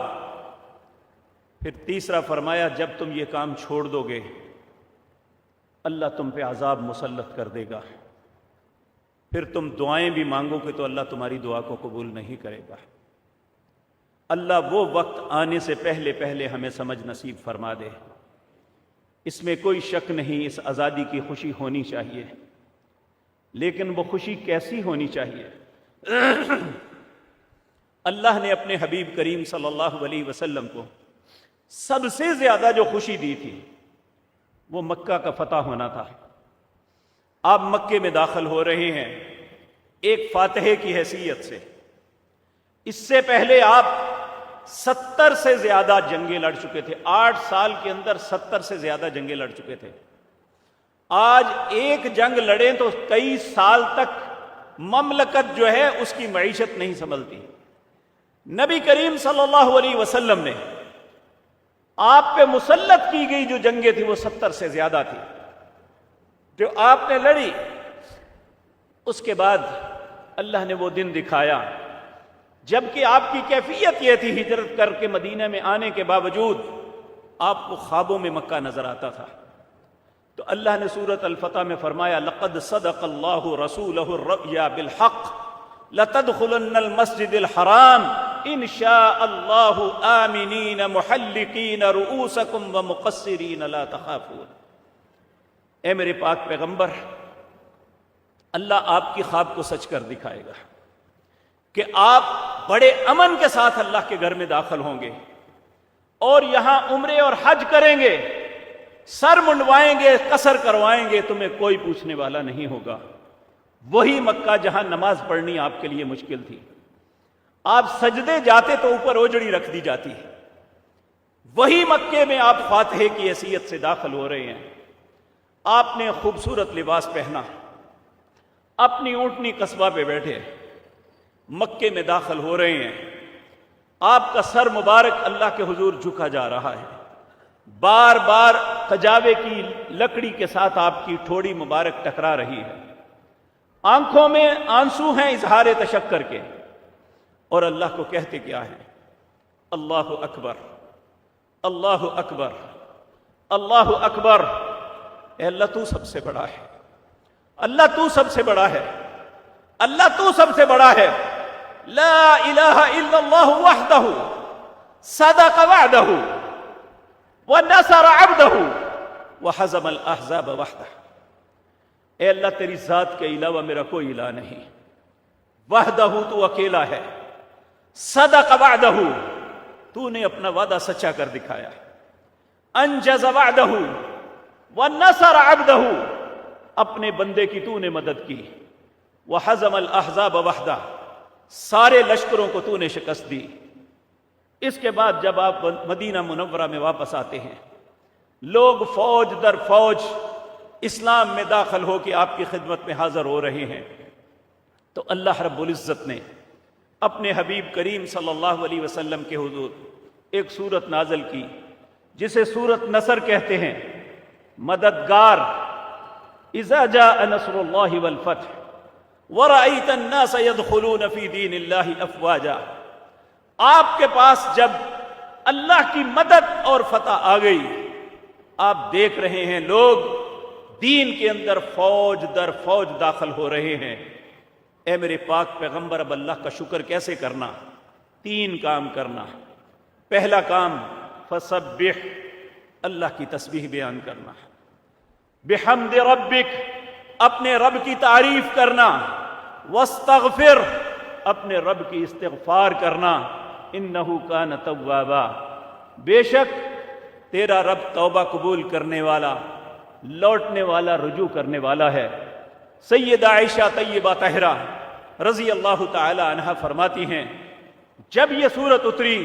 پھر تیسرا فرمایا، جب تم یہ کام چھوڑ دو گے اللہ تم پہ عذاب مسلط کر دے گا، پھر تم دعائیں بھی مانگو گے تو اللہ تمہاری دعا کو قبول نہیں کرے گا۔ اللہ وہ وقت آنے سے پہلے پہلے ہمیں سمجھ نصیب فرما دے۔ اس میں کوئی شک نہیں، اس آزادی کی خوشی ہونی چاہیے، لیکن وہ خوشی کیسی ہونی چاہیے؟ اللہ نے اپنے حبیب کریم صلی اللہ علیہ وسلم کو سب سے زیادہ جو خوشی دی تھی وہ مکہ کا فتح ہونا تھا۔ آپ مکے میں داخل ہو رہے ہیں ایک فاتح کی حیثیت سے۔ اس سے پہلے آپ 70 سے زیادہ جنگیں لڑ چکے تھے، 8 سال کے اندر 70 سے زیادہ جنگیں لڑ چکے تھے۔ آج ایک جنگ لڑیں تو کئی سال تک مملکت جو ہے اس کی معیشت نہیں سنبھلتی۔ نبی کریم صلی اللہ علیہ وسلم نے آپ پہ مسلط کی گئی جو جنگیں تھیں وہ 70 سے زیادہ تھی جو آپ نے لڑی۔ اس کے بعد اللہ نے وہ دن دکھایا جبکہ آپ کی کیفیت یہ تھی، ہجرت کر کے مدینہ میں آنے کے باوجود آپ کو خوابوں میں مکہ نظر آتا تھا۔ تو اللہ نے سورۃ الفتح میں فرمایا، لقد صدق اللہ رسولہ الرؤیا بالحق لتدخلن المسجد الحرام ان شاء اللہ آمنین محلقین رؤوسکم ومقصرین لا تخافون۔ اے میرے پاک پیغمبر، اللہ آپ کی خواب کو سچ کر دکھائے گا کہ آپ بڑے امن کے ساتھ اللہ کے گھر میں داخل ہوں گے اور یہاں عمرے اور حج کریں گے، سر منڈوائیں گے، قصر کروائیں گے، تمہیں کوئی پوچھنے والا نہیں ہوگا۔ وہی مکہ جہاں نماز پڑھنی آپ کے لیے مشکل تھی، آپ سجدے جاتے تو اوپر اوجڑی رکھ دی جاتی ہے، وہی مکے میں آپ فاتح کی حیثیت سے داخل ہو رہے ہیں۔ آپ نے خوبصورت لباس پہنا، اپنی اونٹنی قصبہ پہ بیٹھے مکے میں داخل ہو رہے ہیں۔ آپ کا سر مبارک اللہ کے حضور جھکا جا رہا ہے، بار بار کجاوے کی لکڑی کے ساتھ آپ کی ٹھوڑی مبارک ٹکرا رہی ہے، آنکھوں میں آنسو ہیں اظہار تشکر کے، اور اللہ کو کہتے کیا ہے؟ اللہ اکبر، اللہ اکبر، اللہ اکبر۔ اے اللہ تو سب سے بڑا ہے، اللہ تو سب سے بڑا ہے، اللہ تو سب سے بڑا ہے۔ لا الہ الا اللہ وحدہ صدق وعدہ ونصر عبدہ وحزم الاحزاب وحدہ۔ اے اللہ تیری ذات کے علاوہ میرا کوئی الہ نہیں، وحدہ تو اکیلا ہے، صدق وعدہ تو نے اپنا وعدہ سچا کر دکھایا، انجز وعدہ ونصر عبدہ اپنے بندے کی تو نے مدد کی، وحزم الاحزاب وحدہ سارے لشکروں کو تو نے شکست دی۔ اس کے بعد جب آپ مدینہ منورہ میں واپس آتے ہیں، لوگ فوج در فوج اسلام میں داخل ہو کے آپ کی خدمت میں حاضر ہو رہے ہیں، تو اللہ رب العزت نے اپنے حبیب کریم صلی اللہ علیہ وسلم کے حضور ایک سورت نازل کی جسے سورت نصر کہتے ہیں، مددگار۔ اذا جاء نصر اللہ والفتح وَرَأَيْتَ النَّاسَ يَدْخُلُونَ فِي دِينِ اللَّهِ أَفْوَاجًا، آپ کے پاس جب اللہ کی مدد اور فتح آ گئی، آپ دیکھ رہے ہیں لوگ دین کے اندر فوج در فوج داخل ہو رہے ہیں۔ اے میرے پاک پیغمبر اب اللہ کا شکر کیسے کرنا؟ 3 کام کرنا۔ پہلا کام فسبح، اللہ کی تسبیح بیان کرنا، بحمد ربک، اپنے رب کی تعریف کرنا، واستغفر، اپنے رب کی استغفار کرنا، انہ کان توابا، بے شک تیرا رب توبہ قبول کرنے والا، لوٹنے والا، رجوع کرنے والا ہے۔ سیدہ عائشہ طیبہ طاہرہ رضی اللہ تعالی عنہا فرماتی ہیں جب یہ سورت اتری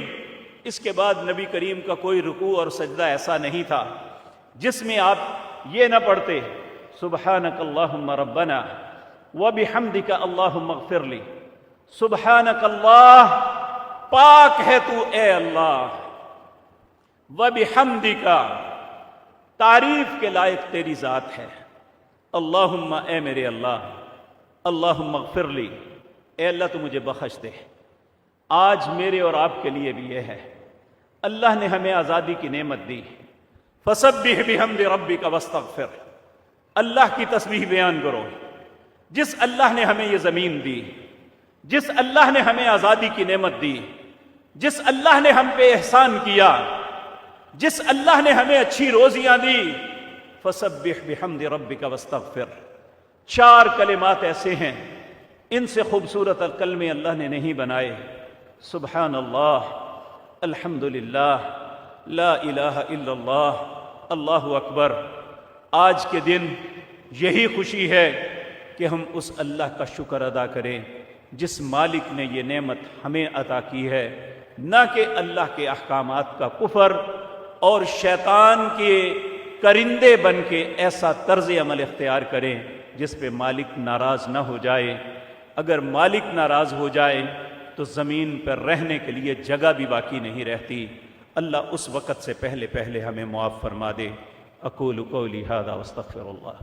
اس کے بعد نبی کریم کا کوئی رکوع اور سجدہ ایسا نہیں تھا جس میں آپ یہ نہ پڑھتے سبحانک اللہم ربنا وبحمدک اللہم اغفر لی، سبحانک اللہ، پاک ہے تو اے اللہ، وبحمدک، تعریف کے لائق تیری ذات ہے، اللہم، اے میرے اللہ، اللہم اغفر لی، اے اللہ تو مجھے بخش دے۔ آج میرے اور آپ کے لیے بھی یہ ہے، اللہ نے ہمیں آزادی کی نعمت دی، فسبح بحمد ربک واستغفر، اللہ کی تسبیح بیان کرو۔ جس اللہ نے ہمیں یہ زمین دی، جس اللہ نے ہمیں آزادی کی نعمت دی، جس اللہ نے ہم پہ احسان کیا، جس اللہ نے ہمیں اچھی روزیاں دی، فسبح بحمد ربک واستغفر۔ 4 کلمات ایسے ہیں، ان سے خوبصورت کلمے اللہ نے نہیں بنائے۔ سبحان اللہ، الحمدللہ، لا الہ الا اللہ، اللہ اکبر۔ آج کے دن یہی خوشی ہے کہ ہم اس اللہ کا شکر ادا کریں جس مالک نے یہ نعمت ہمیں عطا کی ہے، نہ کہ اللہ کے احکامات کا کفر اور شیطان کے کرندے بن کے ایسا طرز عمل اختیار کریں جس پہ مالک ناراض نہ ہو جائے۔ اگر مالک ناراض ہو جائے تو زمین پر رہنے کے لیے جگہ بھی باقی نہیں رہتی۔ اللہ اس وقت سے پہلے ہمیں معاف فرما دے۔ اقول قولی ھذا واستغفر اللہ۔